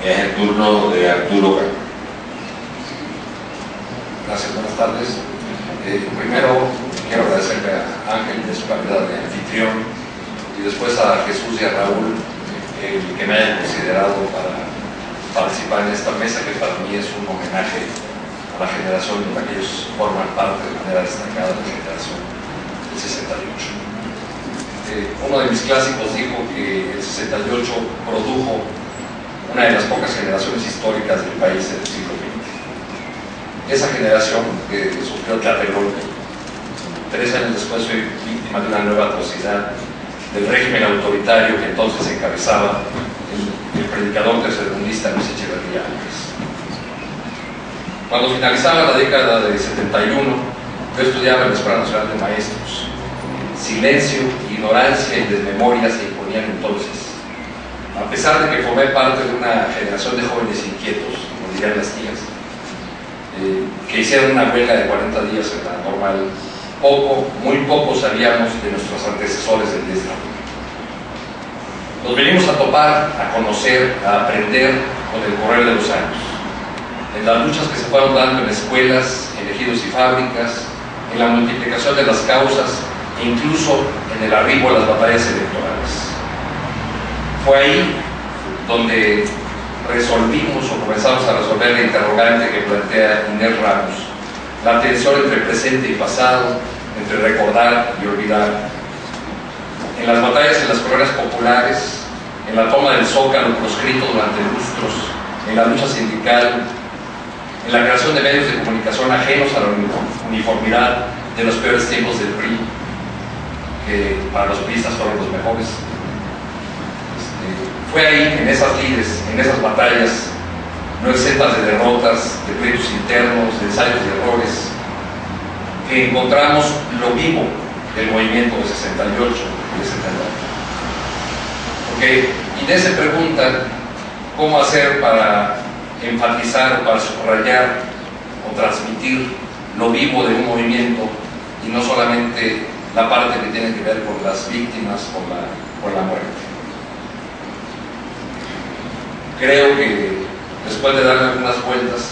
Es el turno de Arturo. Gracias, buenas tardes. Primero quiero agradecerle a Ángel de su calidad de anfitrión y después a Jesús y a Raúl el que me hayan considerado para participar en esta mesa, que para mí es un homenaje a la generación de la que ellos forman parte de manera destacada de la generación del 68. Uno de mis clásicos dijo que el 68 produjo una de las pocas generaciones históricas del país en el siglo XX. Esa generación que sufrió Tlatelolco, 3 años después fue víctima de una nueva atrocidad del régimen autoritario que entonces encabezaba el predicador tercermundista Luis Echeverría Álvarez. Cuando finalizaba la década de 71, yo estudiaba en la Escuela Nacional de Maestros. Silencio, ignorancia y desmemoria se imponían entonces. A pesar de que formé parte de una generación de jóvenes inquietos, como dirían las tías, que hicieron una huelga de 40 días en la normal, muy poco sabíamos de nuestros antecesores del desarrollo. Nos venimos a topar, a conocer, a aprender con el correr de los años, en las luchas que se fueron dando en escuelas, en ejidos y fábricas, en la multiplicación de las causas e incluso en el arribo a las batallas electorales. Fue ahí donde resolvimos o comenzamos a resolver la interrogante que plantea Inés Ramos, la tensión entre presente y pasado, entre recordar y olvidar. En las batallas en las colonias populares, en la toma del Zócalo proscrito durante lustros, en la lucha sindical, en la creación de medios de comunicación ajenos a la uniformidad de los peores tiempos del PRI, que para los priistas fueron los mejores. Fue ahí, en esas lides, en esas batallas, no exentas de derrotas, de pleitos internos, de ensayos y errores, que encontramos lo vivo del movimiento de 68 y de 70. Porque Inés se pregunta cómo hacer para enfatizar, para subrayar o transmitir lo vivo de un movimiento y no solamente la parte que tiene que ver con las víctimas, con la muerte. Creo que, después de darle algunas vueltas,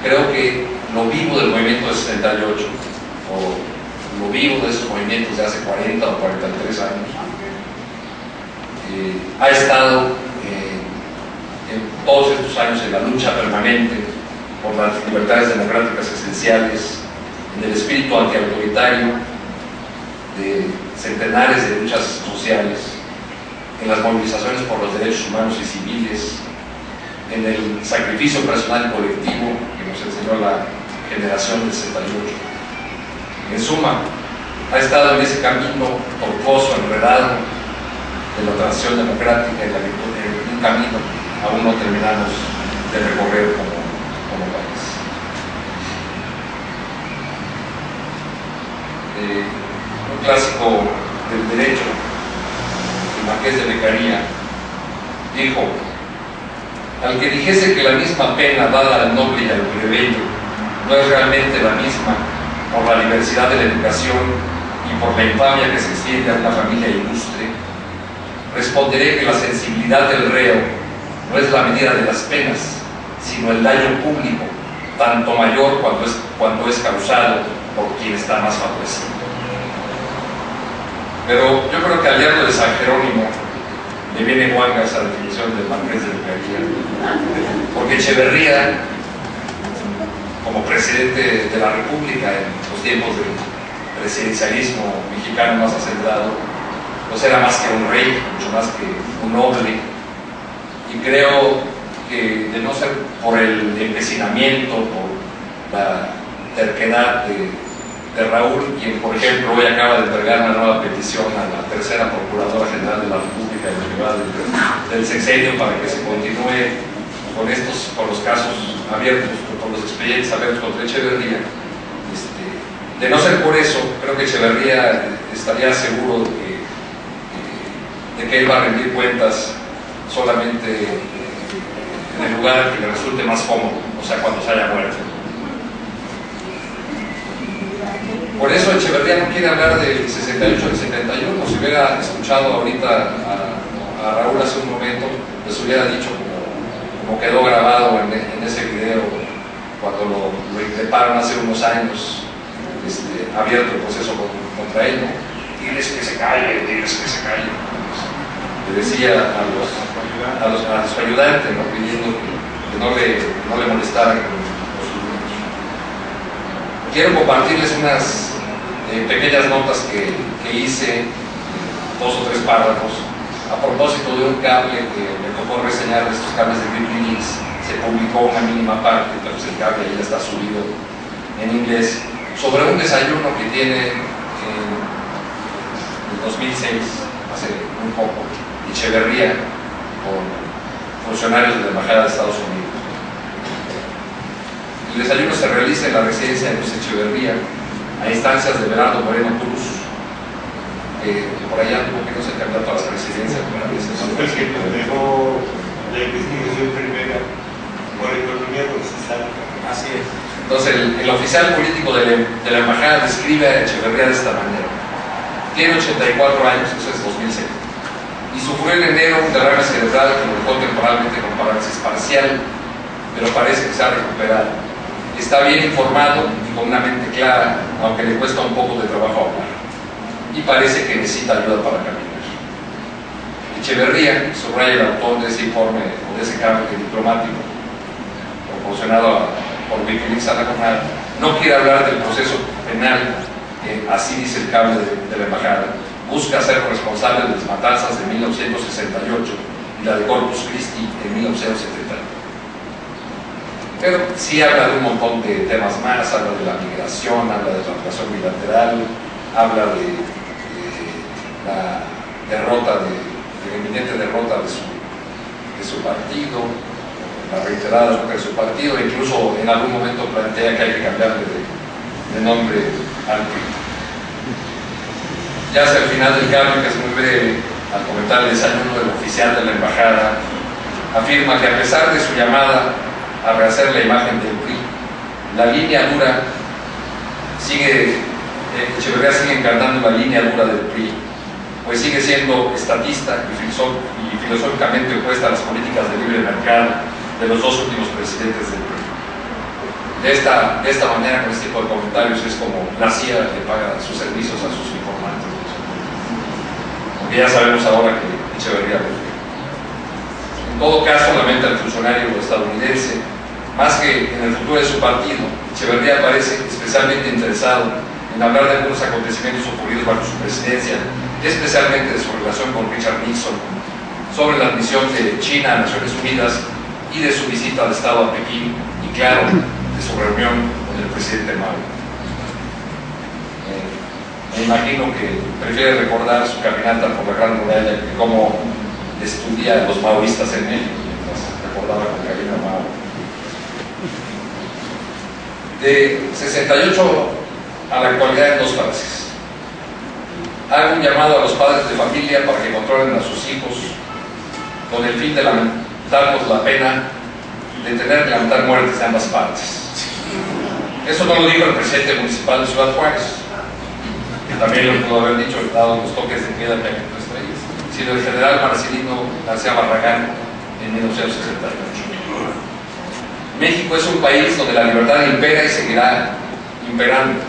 creo que lo vivo del movimiento de 78, o lo vivo de esos movimientos de hace 40 o 43 años, ha estado en todos estos años en la lucha permanente por las libertades democráticas esenciales, en el espíritu antiautoritario de centenares de luchas sociales, en las movilizaciones por los derechos humanos y civiles, en el sacrificio personal y colectivo que nos enseñó la generación del 68. En suma, ha estado en ese camino tortuoso, enredado de la transición democrática, en un camino aún no terminamos de recorrer como país. Un clásico del derecho, el Marqués de Beccaria, dijo: al que dijese que la misma pena dada al noble y al plebeyo no es realmente la misma por la diversidad de la educación y por la infamia que se extiende a una familia ilustre, responderé que la sensibilidad del reo no es la medida de las penas, sino el daño público, tanto mayor cuanto es causado por quien está más favorecido. Pero yo creo que al diario de San Jerónimo le viene guanga esa definición del Marqués de Beccaria, porque Echeverría, como presidente de la República en los tiempos del presidencialismo mexicano más acelerado, pues era más que un rey, mucho más que un noble, y creo que de no ser por el empecinamiento, por la terquedad de Raúl, quien por ejemplo hoy acaba de entregar una nueva petición a la tercera Procuradora General de la República en lo que va del sexenio para que se continúe con los casos abiertos, con los expedientes abiertos contra Echeverría. De no ser por eso, creo que Echeverría estaría seguro de que él va a rendir cuentas solamente en el lugar que le resulte más cómodo, o sea, cuando se haya muerto. Por eso Echeverría no quiere hablar del 68 y 71. Si hubiera escuchado ahorita a Raúl hace un momento, les hubiera dicho como quedó grabado en ese video cuando lo increparon hace unos años, abierto el proceso contra él, ¿no? Diles que se calle, diles que se calle. Le decía a su ayudante, ¿no? Pidiendo que no le molestaran con los niños. Quiero compartirles unas pequeñas notas que hice, 2 o 3 párrafos, a propósito de un cable que me tocó reseñar, de estos cables de Wikileaks. Se publicó una mínima parte, pero el cable ya está subido en inglés, sobre un desayuno que tiene en 2006, hace un poco, Echeverría, con funcionarios de la Embajada de Estados Unidos. El desayuno se realiza en la residencia de Luis Echeverría, a instancias de Bernardo Moreno Cruz, por allá tuvo que no ser candidato a la presidencia. Es que dejó la investigación primera por economía procesal. Así es. Entonces el oficial político de la embajada describe a Echeverría de esta manera: tiene 84 años, eso es 2006, y sufrió en enero un derrame cerebral que lo dejó temporalmente con parálisis parcial, pero parece que se ha recuperado. Está bien informado y con una mente clara, aunque le cuesta un poco de trabajo hablar, y parece que necesita ayuda para caminar. Echeverría, subraya el autor de ese informe o de ese cable diplomático proporcionado por Wikileaks a la jornada, no quiere hablar del proceso penal, así dice el cable de la embajada. Busca ser responsable de las matanzas de 1968 y la de Corpus Christi en 1970. Pero sí habla de un montón de temas más, habla de la migración, habla de la relación bilateral, habla de la derrota, de la inminente derrota de su partido, la reiterada derrota de su partido, e incluso en algún momento plantea que hay que cambiarle de nombre al PRI. Ya hacia el final del cambio, que es muy breve, al comentar el desayuno del oficial de la embajada, afirma que a pesar de su llamada a rehacer la imagen del PRI, la línea dura Echeverría sigue encarnando la línea dura del PRI, pues sigue siendo estatista y filosóficamente opuesta a las políticas de libre mercado de los 2 últimos presidentes del PRI. De esta manera, con este tipo de comentarios, es como la CIA le paga sus servicios a sus informantes. Porque ya sabemos ahora que Echeverría lo fue. En todo caso, lamenta el funcionario estadounidense, más que en el futuro de su partido, Echeverría parece especialmente interesado en hablar de algunos acontecimientos ocurridos bajo su presidencia, especialmente de su relación con Richard Nixon, sobre la admisión de China a Naciones Unidas y de su visita de Estado a Pekín, y claro, de su reunión con el presidente Mao. Me imagino que prefiere recordar su caminata por la Gran Muralla que cómo estudia a los maoístas en México, mientras recordaba con cariño a Mao. De 68 a la actualidad, en 2 frases. Hago un llamado a los padres de familia para que controlen a sus hijos con el fin de lamentarnos la pena de tener que lamentar muertes de ambas partes. Eso no lo dijo el presidente municipal de Ciudad Juárez, que también lo pudo haber dicho, dado los toques de queda que hay entre estrellas, sino el general Marcelino García Barragán en 1968. México es un país donde la libertad impera y seguirá imperando.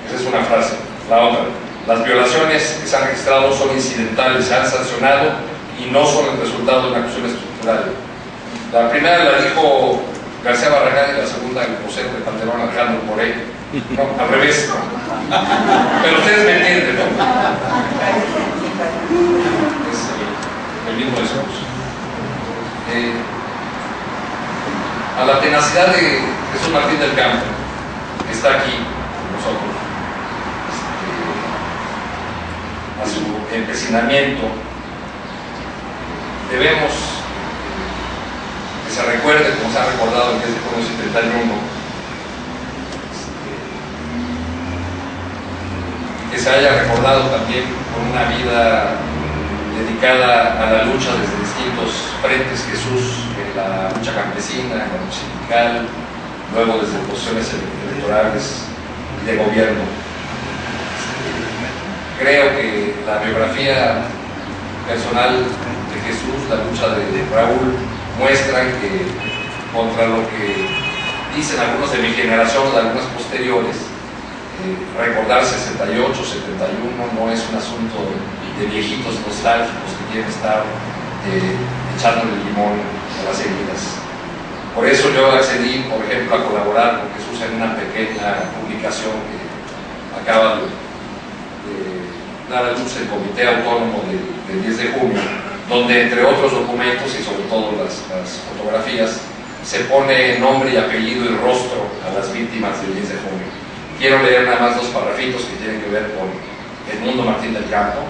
Esa es una frase. La otra: las violaciones que se han registrado son incidentales, se han sancionado y no son el resultado de una cuestión estructural. La primera la dijo García Barragán y la segunda el vocero de Calderón, Alejandro Moreno. No, al revés. Pero ustedes me entienden, ¿no? Es el mismo discurso. A la tenacidad de Jesús Martín del Campo, que está aquí con nosotros, a su empecinamiento, debemos que se recuerde, como se ha recordado en este Congreso 71, que se haya recordado también con una vida dedicada a la lucha desde distintos frentes. Jesús en la lucha campesina, en la lucha sindical, luego desde posiciones electorales y de gobierno. Creo que la biografía personal de Jesús, la lucha de Raúl, muestran que contra lo que dicen algunos de mi generación o de algunas posteriores, recordar 68, 71 no es un asunto de viejitos nostálgicos que quieren estar echándole limón a las heridas. Por eso yo accedí, por ejemplo, a colaborar con Jesús en una pequeña publicación que acaba de dar a luz el Comité Autónomo del 10 de junio, donde entre otros documentos y sobre todo las fotografías se pone nombre y apellido y rostro a las víctimas del 10 de junio. Quiero leer nada más dos parrafitos que tienen que ver con Edmundo Martín del Campo,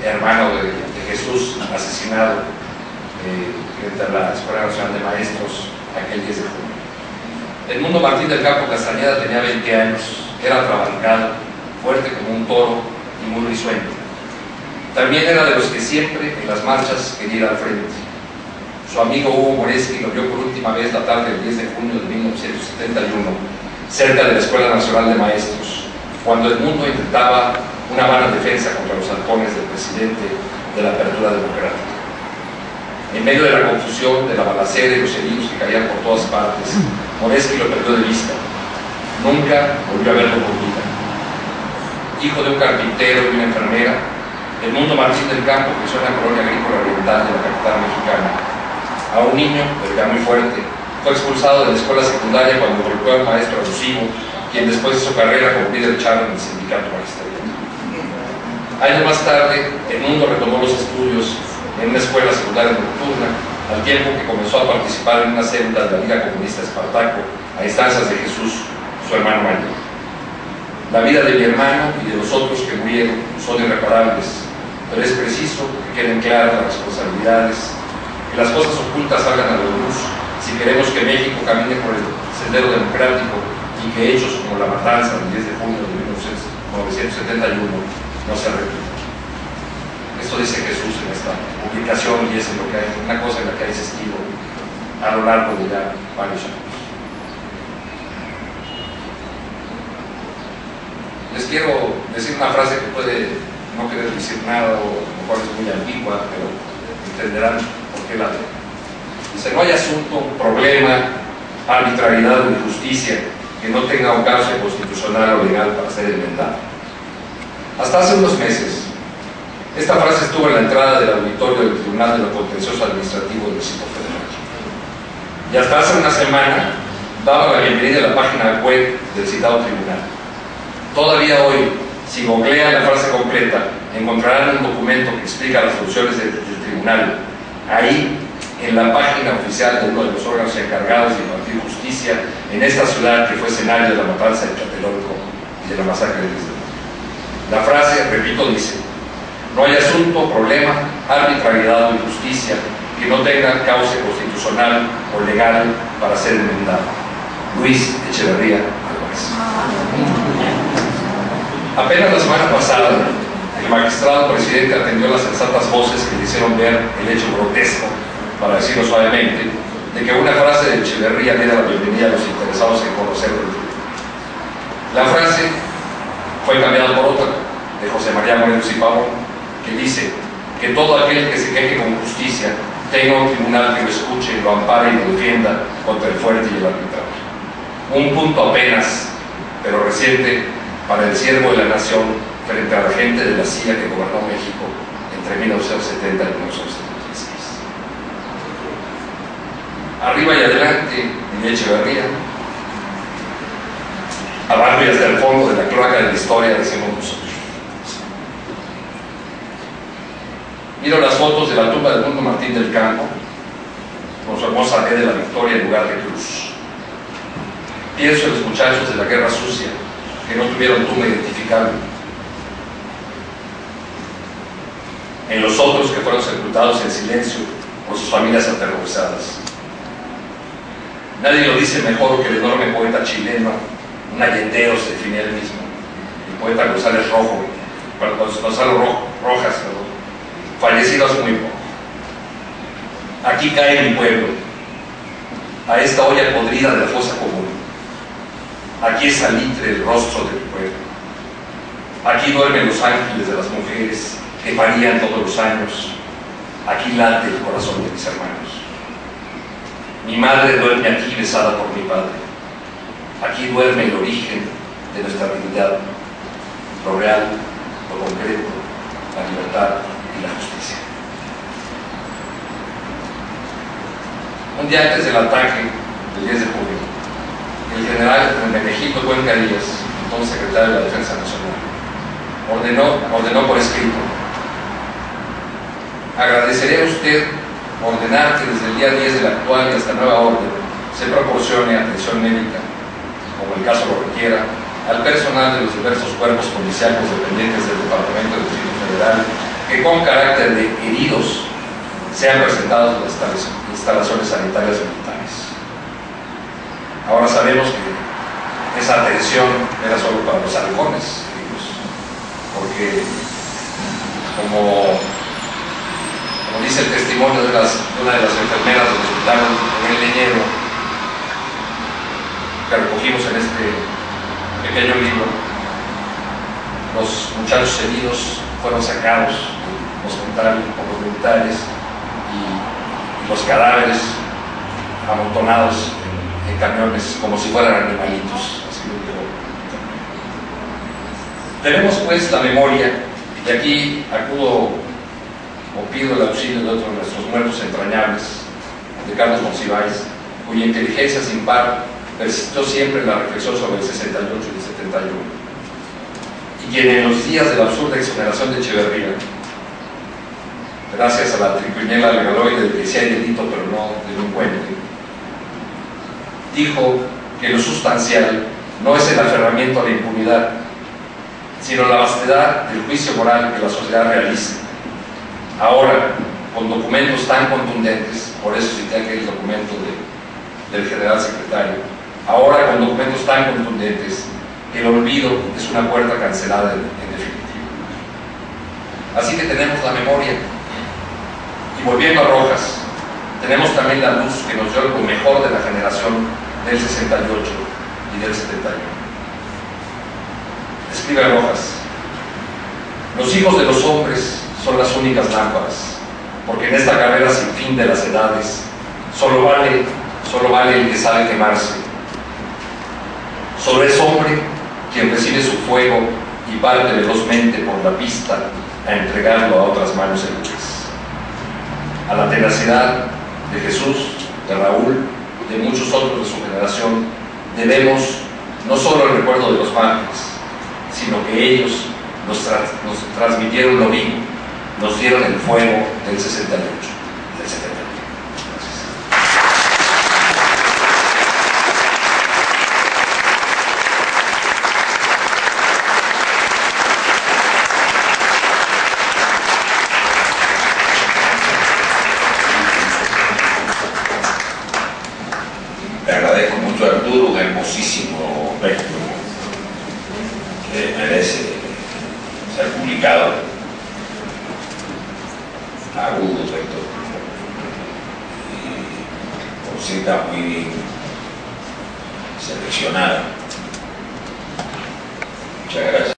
hermano de Jesús, asesinado frente a la Escuela Nacional de Maestros aquel 10 de junio. Edmundo Martín del Campo Castañeda tenía 20 años, era trabancado, fuerte como un toro y muy risueño. También era de los que siempre en las marchas quería ir al frente. Su amigo Hugo Moresky lo vio por última vez la tarde del 10 de junio de 1971, cerca de la Escuela Nacional de Maestros, cuando Edmundo intentaba una vana defensa contra los halcones del presidente de la Apertura Democrática. En medio de la confusión, de la balacera y los heridos que caían por todas partes, Moresky lo perdió de vista. Nunca volvió a verlo con vida. Hijo de un carpintero y una enfermera, Edmundo Martín del Campo creció en la colonia agrícola oriental de la capital mexicana. A un niño, pero ya muy fuerte, fue expulsado de la escuela secundaria cuando golpeó al maestro abusivo, quien después hizo carrera como líder charro en el sindicato magisterial. Años más tarde, Edmundo retomó los estudios en una escuela secundaria nocturna, al tiempo que comenzó a participar en una célula de la Liga Comunista Espartaco, a instancias de Jesús, su hermano mayor. La vida de mi hermano y de los otros que murieron son irreparables, pero es preciso que queden claras las responsabilidades, que las cosas ocultas salgan a la luz, si queremos que México camine por el sendero democrático y que hechos como la matanza del 10 de junio de 1971 no se repitan. Esto dice Jesús en esta publicación y es en lo que hay, una cosa en la que ha insistido a lo largo de ya varios años. Les quiero decir una frase que puede no querer decir nada o a lo mejor es muy ambigua, pero entenderán por qué la leo. Dice: no hay asunto, problema, arbitrariedad o injusticia que no tenga un cauce constitucional o legal para ser enmendado. Hasta hace unos meses, esta frase estuvo en la entrada del auditorio del Tribunal de lo Contencioso Administrativo del Distrito Federal. Y hasta hace una semana daba la bienvenida a la página web del citado tribunal. Todavía hoy, si googlean la frase completa, encontrarán un documento que explica las funciones del tribunal. Ahí, en la página oficial de uno de los órganos encargados de impartir justicia en esta ciudad que fue escenario de la matanza de Tlatelolco y de la masacre de Isla. La frase, repito, dice: no hay asunto, problema, arbitrariedad o injusticia que no tenga cauce constitucional o legal para ser enmendado. Luis Echeverría Álvarez. Apenas la semana pasada, el magistrado presidente atendió las sensatas voces que le hicieron ver el hecho grotesco, para decirlo suavemente, de que una frase de Echeverría diera la bienvenida a los interesados en conocerlo. La frase fue cambiada por otra, de José María Morelos y Pavón, que dice que todo aquel que se queje con justicia tenga un tribunal que lo escuche, lo ampare y lo defienda contra el fuerte y el arbitrario. Un punto apenas, pero reciente, para el siervo de la nación frente a la gente de la CIA que gobernó México entre 1970 y 1976. Arriba y adelante, diría Echeverría. Abajo y hasta el fondo de la cloaca de la historia, decimos nosotros. Miro las fotos de la tumba de Edmundo Martín del Campo, con su hermosa D de la Victoria en lugar de cruz. Pienso en los muchachos de la Guerra Sucia, que no tuvieron tumba identificable. En los otros que fueron sepultados en silencio por sus familias aterrorizadas. Nadie lo dice mejor que el enorme poeta chileno, un allendero, se definía él mismo, el poeta Gonzalo Rojas, fallecido hace muy poco. Aquí cae mi pueblo, a esta olla podrida de la fosa común. Aquí es salitre el rostro de mi pueblo. Aquí duermen los ángeles de las mujeres que parían todos los años. Aquí late el corazón de mis hermanos. Mi madre duerme aquí besada por mi padre. Aquí duerme el origen de nuestra dignidad, lo real, lo concreto, la libertad y la justicia. Un día antes del ataque del 10 de junio, el general Hermenegildo Cuenca Díaz, entonces secretario de la Defensa Nacional, ordenó por escrito: agradeceré a usted ordenar que desde el día 10 del actual y hasta nueva orden se proporcione atención médica, como el caso lo requiera, al personal de los diversos cuerpos policiales dependientes del Departamento del Distrito Federal que con carácter de heridos sean presentados en las instalaciones sanitarias militares. Ahora sabemos que esa atención era solo para los halcones, porque como dice el testimonio de una de las enfermeras del hospital en el Leñero, que recogimos en este pequeño libro, los muchachos heridos fueron sacados del hospital por los militares y los cadáveres amontonados en camiones como si fueran animalitos. Así lo digo. Tenemos pues la memoria, y aquí acudo o pido el auxilio de otro de nuestros muertos entrañables, de Carlos Monsiváis, cuya inteligencia sin par persistió siempre en la reflexión sobre el 68 y el 71, y quien en los días de la absurda exoneración de Echeverría, gracias a la triquiñuela legaloide de que sí hay delito pero no delincuente, dijo que lo sustancial no es el aferramiento a la impunidad, sino la vastedad del juicio moral que la sociedad realiza. Ahora, con documentos tan contundentes, por eso cité aquel documento del general secretario, ahora con documentos tan contundentes que el olvido es una puerta cancelada en definitiva. Así que tenemos la memoria. Y volviendo a Rojas, tenemos también la luz que nos dio lo mejor de la generación del 68 y del 71. Escribe Rojas: los hijos de los hombres son las únicas lámparas, porque en esta carrera sin fin de las edades solo vale el que sabe quemarse. Solo es hombre quien recibe su fuego y parte velozmente por la pista a entregarlo a otras manos seguras. A la tenacidad de Jesús, de Raúl, de muchos otros de su generación, debemos no solo el recuerdo de los mártires, sino que ellos nos transmitieron lo vivo, nos dieron el fuego del 68, del 71. Le agradezco mucho a Arturo, un hermosísimo texto que merece ser publicado. Agudo texto y con citas muy bien seleccionadas. Muchas gracias.